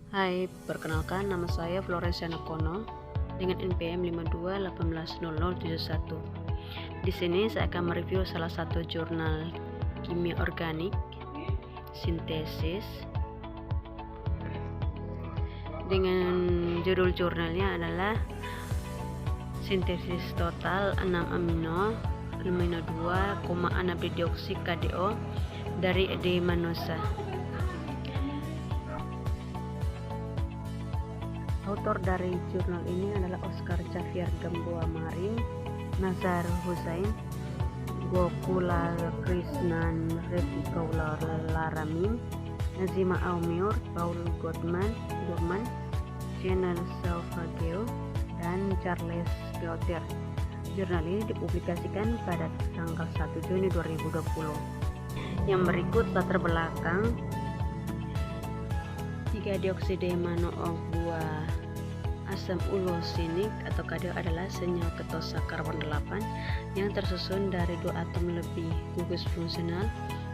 Hai, perkenalkan nama saya Florenciana Kono dengan NPM 52180071. Di sini saya akan mereview salah satu jurnal kimia organik sintesis dengan judul jurnalnya adalah sintesis total 6 amino 2,6 dioksida KDO dari D. manosa. Autor dari jurnal ini adalah Oscar Xavier Gamboa Marin, Nazar Hussain, Gokula Krishnan Retikaula Laramin, Nazima Aumur, Paul Goodman, Chanel Salvageo, dan Charles Gautier. Jurnal ini dipublikasikan pada tanggal 1 Juni 2020. Yang berikut latar belakang 3-dioksida monook-2 asam ulosinik atau KDO adalah senyawa ketosa karbon 8 yang tersusun dari 2 atom lebih gugus fungsional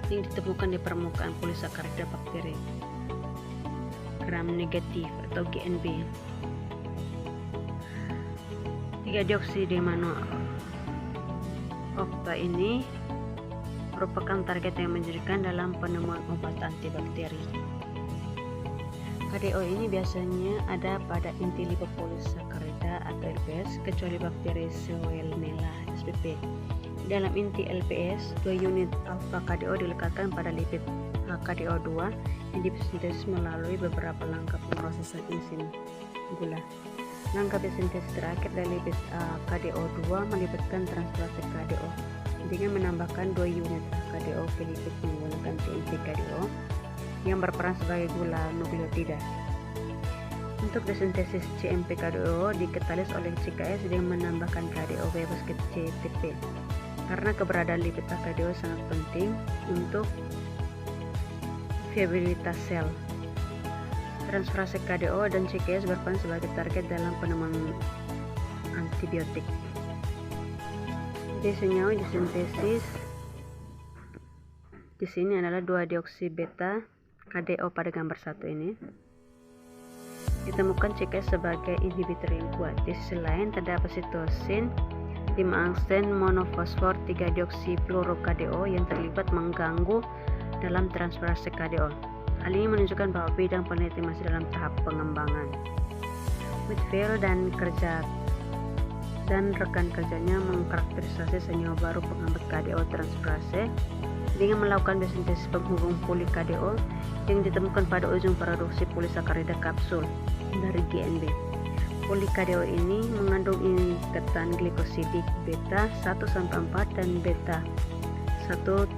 yang ditemukan di permukaan polisakarida bakteri gram negatif atau GNB. 3-dioksida monook ini merupakan target yang menjadikan dalam penemuan obat antibakteri. KDO ini biasanya ada pada inti lipopolisakarida atau LPS kecuali bakteri Salmonella spp. Dalam inti LPS, 2 unit alfa KDO dilekatkan pada lipid HKDO2 yang disintesis melalui beberapa langkah pemrosesan enzim gula. Langkah sintesis terakhir dari lipid HKDO2 melibatkan transferase KDO dengan menambahkan 2 unit HKDO ke lipid menggunakan TMP KDO yang berperan sebagai gula nukleotida. Untuk desintesis CMP KDO dikatalis oleh CKS dengan menambahkan KDO bebas ke CTP karena keberadaan lipid KDO sangat penting untuk viabilitas sel. Transferase KDO dan CKS berperan sebagai target dalam penemuan antibiotik. Jadi senyawa disintesis di sini adalah 2-deoksi beta KDO pada gambar 1 ini. Ditemukan CKS sebagai inhibitor yang kuat. Di sisi lain terdapat sitosin 5-aksen monofosfor 3-deoksi fluoro KDO yang terlibat mengganggu dalam transferase KDO. Hal ini menunjukkan bahwa bidang penelitian masih dalam tahap pengembangan. Whitfield dan rekan kerjanya mengkarakterisasi senyawa baru penghambat KDO transferase dengan melakukan desintesis penghubung poli KDO yang ditemukan pada ujung paradoksi polisakarida kapsul dari GNB. Poli KDO ini mengandung ikatan glikosidik beta 1-4 dan beta 1-7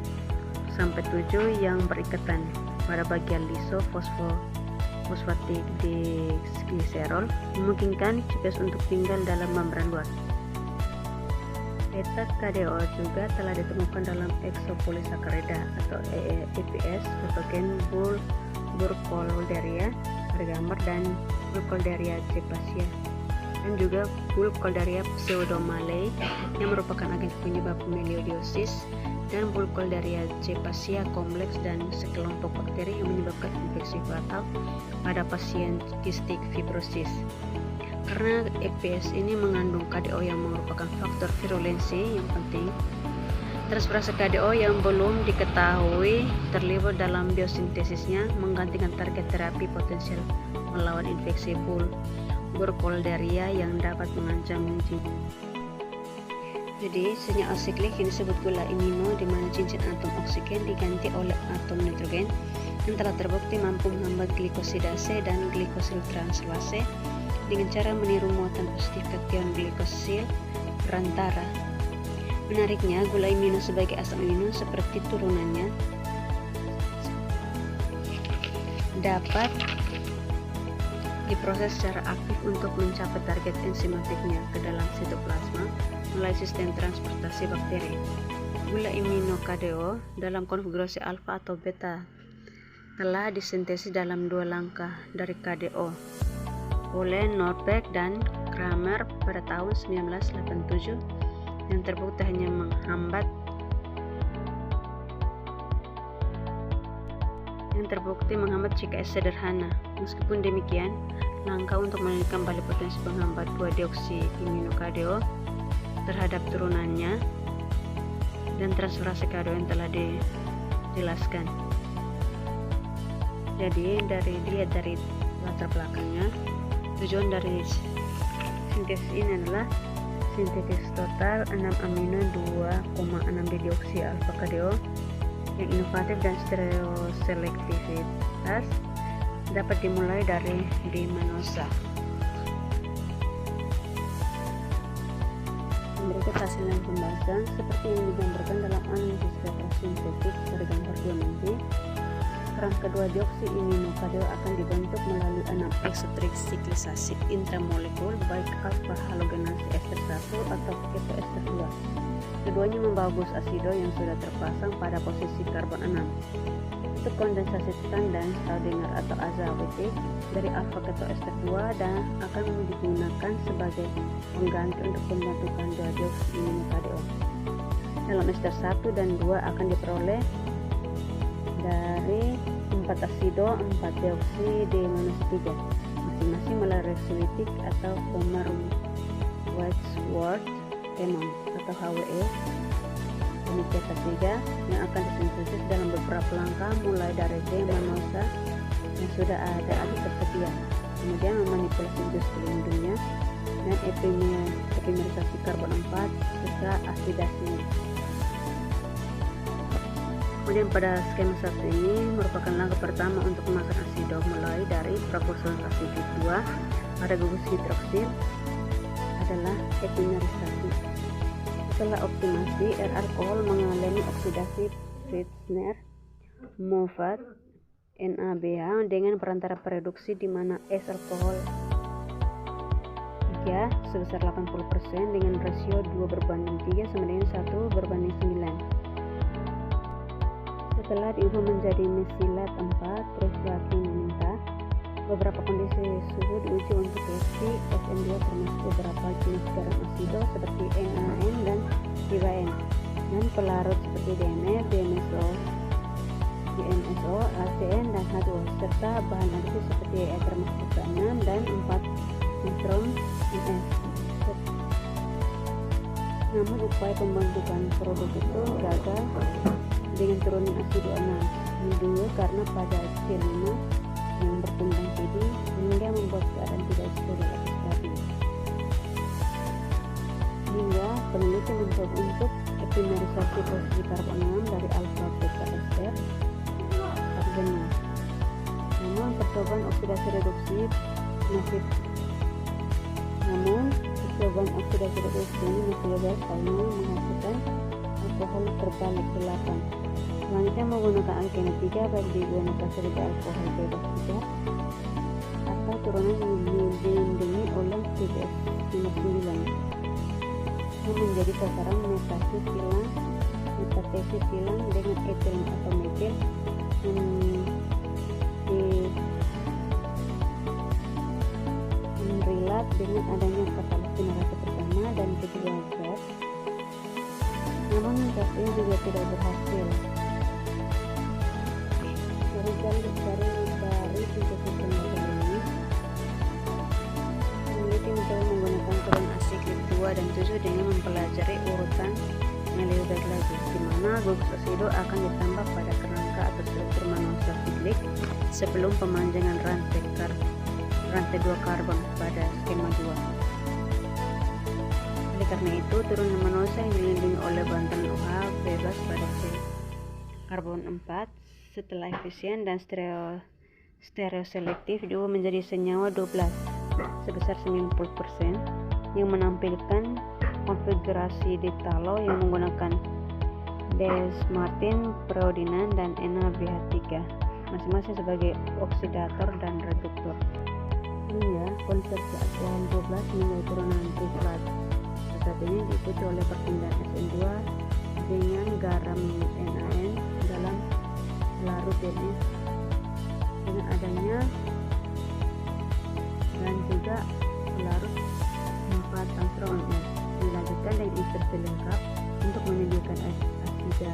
yang berikatan pada bagian lisofosfatik digliserol, memungkinkan CKS untuk tinggal dalam membran luar. Beta KDO juga telah ditemukan dalam eksopolisakarida atau EPS patogen Burkholderia pada gambar dan Burkholderia cepacia dan juga Burkholderia pseudomallei yang merupakan agen penyebab melioidosis dan Burkholderia cepacia kompleks dan sekelompok bakteri yang menyebabkan infeksi fatal pada pasien kistik fibrosis. Karena EPS ini mengandung KDO yang merupakan faktor virulensi yang penting, transferase KDO yang belum diketahui terlibat dalam biosintesisnya menggantikan target terapi potensial melawan infeksi Burkholderia yang dapat mengancam jiwa. Jadi senyawa siklik yang disebut gula amino di mana cincin atom oksigen diganti oleh atom nitrogen yang telah terbukti mampu menghambat glikosidase dan glikosil transferase dengan cara meniru muatan positif kation glikosil perantara. Menariknya, gula amino sebagai asam amino seperti turunannya dapat diproses secara aktif untuk mencapai target enzimatiknya ke dalam sitoplasma melalui sistem transportasi bakteri. Gula amino KDO dalam konfigurasi alfa atau beta telah disintesis dalam 2 langkah dari KDO oleh Nordberg dan Kramer pada tahun 1987 yang terbukti hanya menghambat yang terbukti menghambat CKS sederhana. Meskipun demikian, langkah untuk meneliti kembali potensi penghambat 2-deoksiiminoKDO terhadap turunannya dan transferase KDO yang telah dijelaskan. Jadi dilihat dari latar belakangnya, tujuan dari sintesis ini adalah sintetis total 6 amino 2,6 dioksi alfa KDO yang inovatif dan stereoselektivitas dapat dimulai dari dimanosa. Berikut hasil pembahasan seperti yang digambarkan dalam analisis data sintetik pada gambar 2 nanti. Peran kedua deoksiiminoKDO akan dibentuk melalui 6 eksotriksiklisasi intramolekul baik alfa halogenasi ester 1 atau keto ester 2. Keduanya membawa bus asido yang sudah terpasang pada posisi karbon 6. Untuk kondensasi standar Staudinger atau AZA-WT dari alfa keto ester 2 dan akan digunakan sebagai pengganti untuk pembentukan 2-deoksiiminoKDO. Dalam ester 1 dan 2 akan diperoleh dari 4 asido 4 deoksi D-3 masing-masing melalui reaksi Wittig atau Homer-Wadsworth-Hemon atau HWE demikian ketiga yang akan disintesis dalam beberapa langkah mulai dari D-manosa yang sudah ada atau tersedia, kemudian memanipulasi industri pelindungnya dan epimerisasi karbon 4 serta asidasinya. Kemudian pada skema 1 ini merupakan langkah pertama untuk memasang asido mulai dari proporsonasi 2 pada gugus hidroksil adalah epimerisasi. Setelah optimasi, R-alkohol mengalami oksidasi Fritzner-Moffatt NABH dengan perantara reduksi di mana S-alkohol 3 sebesar 80% dengan rasio 2:3 sama dengan 1:9. Setelah diubah menjadi mesilat 4 trifluorokin mentah, beberapa kondisi suhu diuji untuk reaksi SN2 termasuk beberapa jenis garam asido seperti NaN dan 3N dan pelarut seperti DMF, DMSO, ACN dan H2 serta bahan adisi seperti termasuk 6 dan 4 nitrom NS. Namun upaya pembentukan produk itu gagal dengan turunnya asido 6 karena pada C5 yang berkembang jadi hingga membuat keadaan tidak steril atau stabil. Hingga peneliti mencoba untuk epimerisasi posisi karbon 6 dari alfa beta ester arsenal. Namun percobaan oksidasi reduksi masih ini masih gagal karena menghasilkan alkohol terbalik ke 8. Selanjutnya menggunakan alkena 3 baik digunakan sebagai alkohol bebas 3 atau turunan yang dilindungi oleh CDS 59 yang menjadi sasaran metatesis silang dengan etil atau metil menrilat dengan adanya katalis generasi pertama dan kedua gas. Namun gas ini juga tidak berhasil. Dari sintesis pembentukan ini, peneliti mencoba menggunakan turun asiklik 2 dan 7 dengan mempelajari urutan yang lebih baik lagi, di mana gugus asido akan ditambah pada kerangka atau struktur manosa siklik sebelum pemanjangan rantai 2 karbon pada skema 2. Oleh karena itu, turunan manosa yang dilindungi oleh bantalan OH bebas pada karbon 4 setelah efisien dan stereoselektif diubah menjadi senyawa 12 sebesar 90% yang menampilkan konfigurasi ditalo yang menggunakan Des-Martin, Preodinan, dan NaBH3 masing-masing sebagai oksidator dan reduktor. Hingga konsepsi alkohol 12 menjadi turunan trifluat. Saat ini diikuti oleh perpindahan SN2 dengan garam NaN dalam larut DNS dengan adanya dan juga larut 4 angstrom dilanjutkan dengan instruksi lengkap untuk menyediakan asida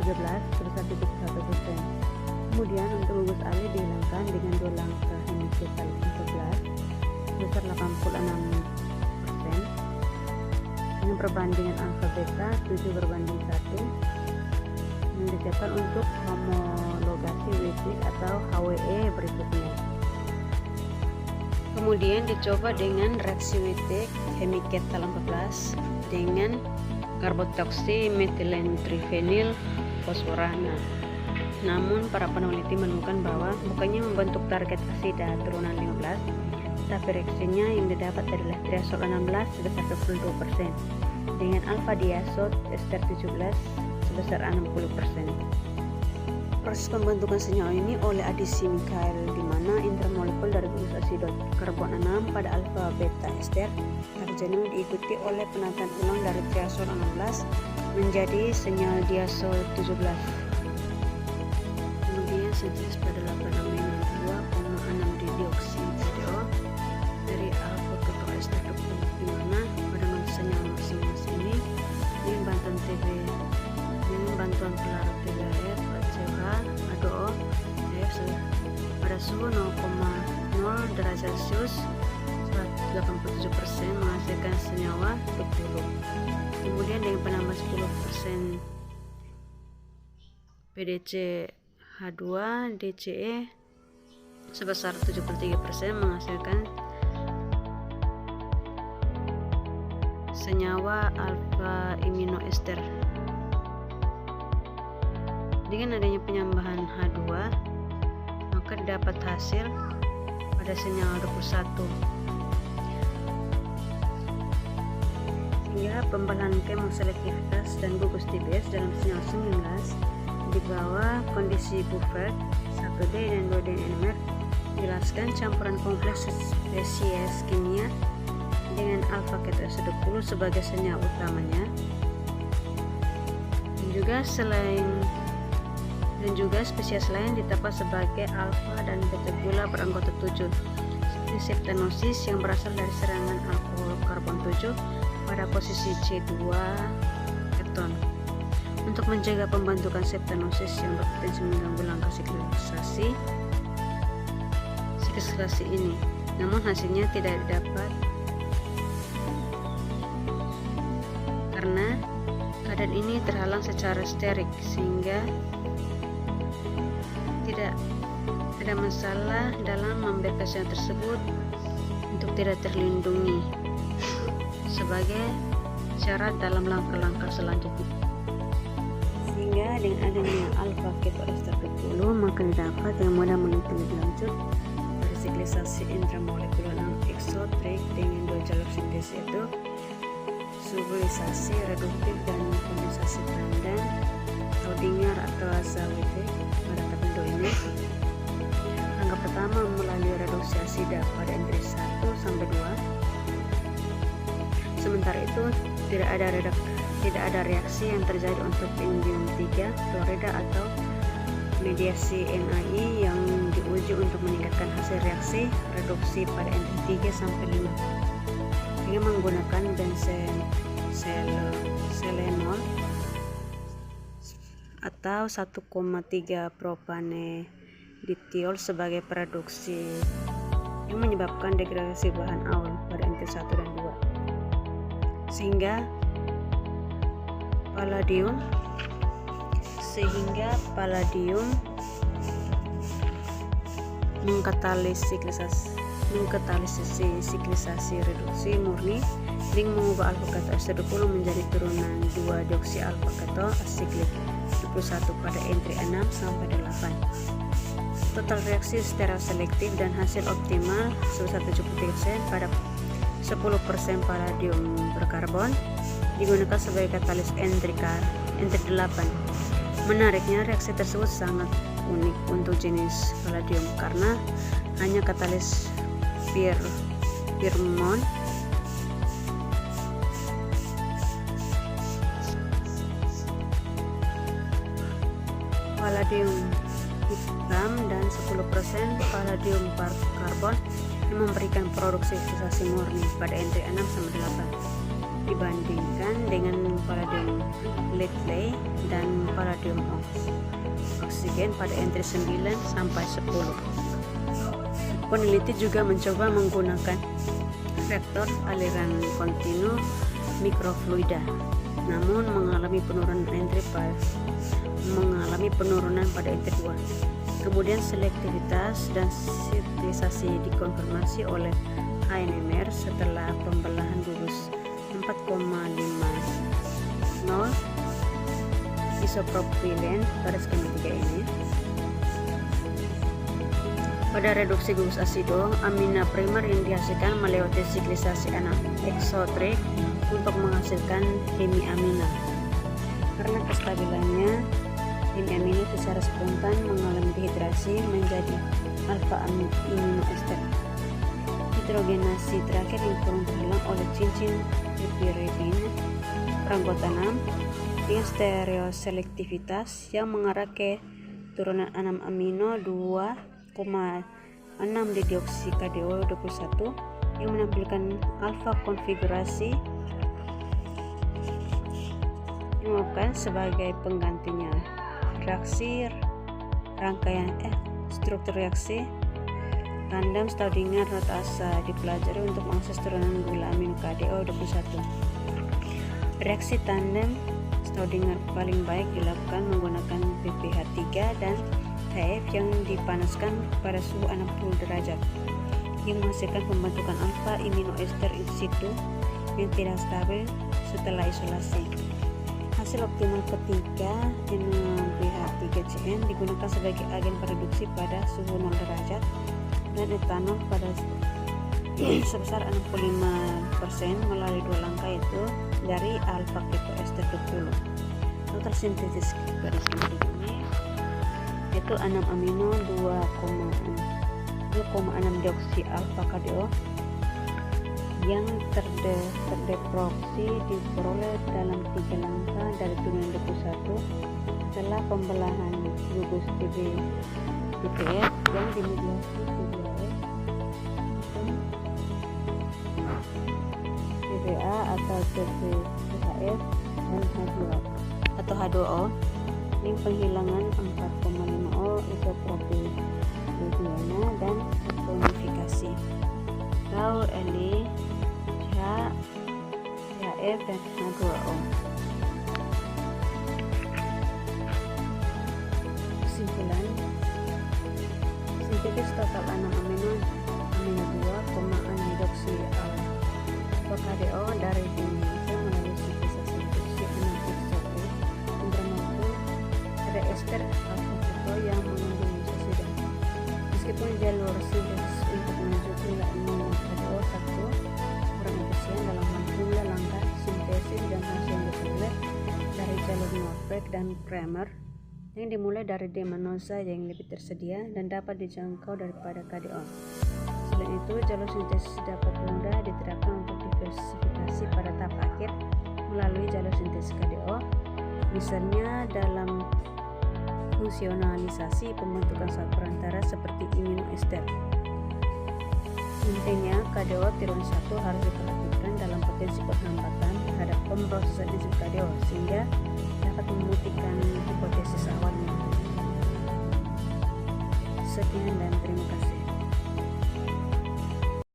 13 sebesar 71%. Kemudian untuk gugus alih dihilangkan dengan 2 langkah hemiketal 14 sebesar 86%. Dengan perbandingan alfa beta 7:1 yang disiapkan untuk homologasi Wittig atau HWE berikutnya. Kemudian dicoba dengan reaksi Wittig hemiketal 14 dengan karbotoksi metilen trifenil fosforana. Namun para peneliti menemukan bahwa bukannya membentuk target asida turunan 15, tapi reaksinya yang didapat adalah triazol 16 sebesar 22% dengan alfa diazot ester 17 sebesar 60%. Proses pembentukan senyawa ini oleh adisi Michael, di mana intermolekul dari gugus asidot karbon 6 pada alfa beta ester terjenuh diikuti oleh penataan ulang dari triazol 16 menjadi senyawa diazol 17. Kemudian sintesis pada 8 amino 2,6 dioksida dari alfa keto ester, di mana pada senyawa masing-masing ini dengan bantuan pelarut TBF, HCl, H2O, F pada suhu 0,0 derajat Celcius 87% menghasilkan senyawa struktur. Kemudian dengan penambah 10% PDC H2 DCE sebesar 73% menghasilkan senyawa alfa aminoester. Dengan adanya penambahan H2, maka dapat hasil pada senyawa 21. Sehingga pembelahan kemoselektivitas dan gugus TBS dalam senyawa 19 di bawah kondisi Buffet 1D dan 2D NMR jelaskan campuran kompleks spesies kimia dengan alfa keto ester 10 sebagai senyawa utamanya, dan juga spesies lain ditetapkan sebagai alfa dan beta gula beranggota 7 seperti septanosis yang berasal dari serangan alkohol karbon 7 pada posisi C2 keton. Untuk menjaga pembentukan septanosis yang berpotensi mengganggu langkah siklisasi ini, namun hasilnya tidak dapat karena keadaan ini terhalang secara sterik, sehingga tidak ada masalah dalam membiarkan senyawa tersebut untuk tidak terlindungi sebagai syarat dalam langkah-langkah selanjutnya. Sehingga dengan adanya alfa keto ester 10 maka dapat yang mudah meneliti lebih lanjut resiklisasi intramolekular eksotrik dengan 2 jalur sintesis, yaitu subolisasi reduktif dan kondensasi tandang atau Dinger atau Wittig pada tabel ini. Langkah pertama melalui reduksi asida pada entri 1 sampai 2. Sementara itu tidak ada reaksi yang terjadi untuk enzim 3 klorida atau mediasi NAI yang diuji untuk meningkatkan hasil reaksi reduksi pada entri 3 sampai 5 dengan menggunakan bensenol atau 1,3 propanediol sebagai produksi yang menyebabkan degradasi bahan awal pada entri 1 dan 2 sehingga palladium mengkatalisasi siklisasi reduksi murni dengan mengubah alfa keto ester 20 menjadi turunan 2 deoksi alfa keto asiklik 21 pada entri 6 sampai 8. Total reaksi steril selektif dan hasil optimal sebesar 73% pada 10% palladium berkarbon digunakan sebagai katalis entri 8. Menariknya, reaksi tersebut sangat unik untuk jenis palladium karena hanya katalis Piermont palladium hitam dan 10% palladium karbon yang memberikan produksi siklisasi murni pada entri 6 sampai 8. dibandingkan dengan palladium lead dan palladium oksigen pada entry 9 sampai 10. Peneliti juga mencoba menggunakan reaktor aliran kontinu mikrofluida, namun mengalami penurunan pada entry 2. Kemudian selektivitas dan sintetisasi dikonfirmasi oleh ANMR setelah pembelahan gugus 4,50 isopropilen pada skema 3 ini. Pada reduksi gugus asido, amina primer yang dihasilkan melewati siklisasi eksotrik untuk menghasilkan hemiamina. Karena kestabilannya, hemiamina secara spontan mengalami dehidrasi menjadi alfa aminoester. Hidrogenasi terakhir yang kurang terhalang oleh cincin piperidin peranggota 6 dengan stereoselektivitas yang mengarah ke turunan 6 amino 2,6 dioksikadio21 yang menampilkan alfa konfigurasi sebagai penggantinya. Reaksi rangkaian struktur reaksi tandem Staudinger rotasa dipelajari untuk mengakses turunan gula amino KDO21. Reaksi tandem Staudinger paling baik dilakukan menggunakan PPH3 dan HF yang dipanaskan pada suhu 60 derajat yang menghasilkan pembentukan alfa aminoester in situ yang tidak stabil setelah isolasi. Hasil optimal ketiga NH3CN digunakan sebagai agen reduksi pada suhu 0 derajat dan etanol pada sebesar 65% melalui 2 langkah, yaitu dari alfa ketoester 20. Total sintesis garis ini yaitu 6 amino 2,6 dioksi alfa KDO yang terdeproksi diperoleh dalam 3 langkah dari turunan 21 setelah pembelahan gugus TBF yang dimediasi TBA atau TBHF dan H2O yang penghilangan 4,5O isopropyliana dan saponifikasi. Tau Li HF dan H2O. Kesimpulan, sintetis total 6 amino 2,6 hidroksi alfa KDO dari Indonesia melalui sintetisasi reduksi 6 yang bermutu ada ester alfa keto yang mengandung sida. Meskipun jalur sintesis untuk menuju gula amino KDO 1 kurang efisien dalam hal jumlah langkah sintesis dan hasil yang diperoleh dari jalur Norbeck dan Kramer yang dimulai dari D-manosa yang lebih tersedia dan dapat dijangkau daripada KDO. Selain itu, jalur sintesis dapat mudah diterapkan untuk diversifikasi pada tahap akhir melalui jalur sintesis KDO, misalnya dalam fungsionalisasi pembentukan zat perantara seperti aminoester. Intinya, KDO tiruan 1 harus diperhatikan dalam potensi penghambatan terhadap pemrosesan enzim KDO sehingga dapat membuktikan hipotesis awalnya. Sekian dan terima kasih.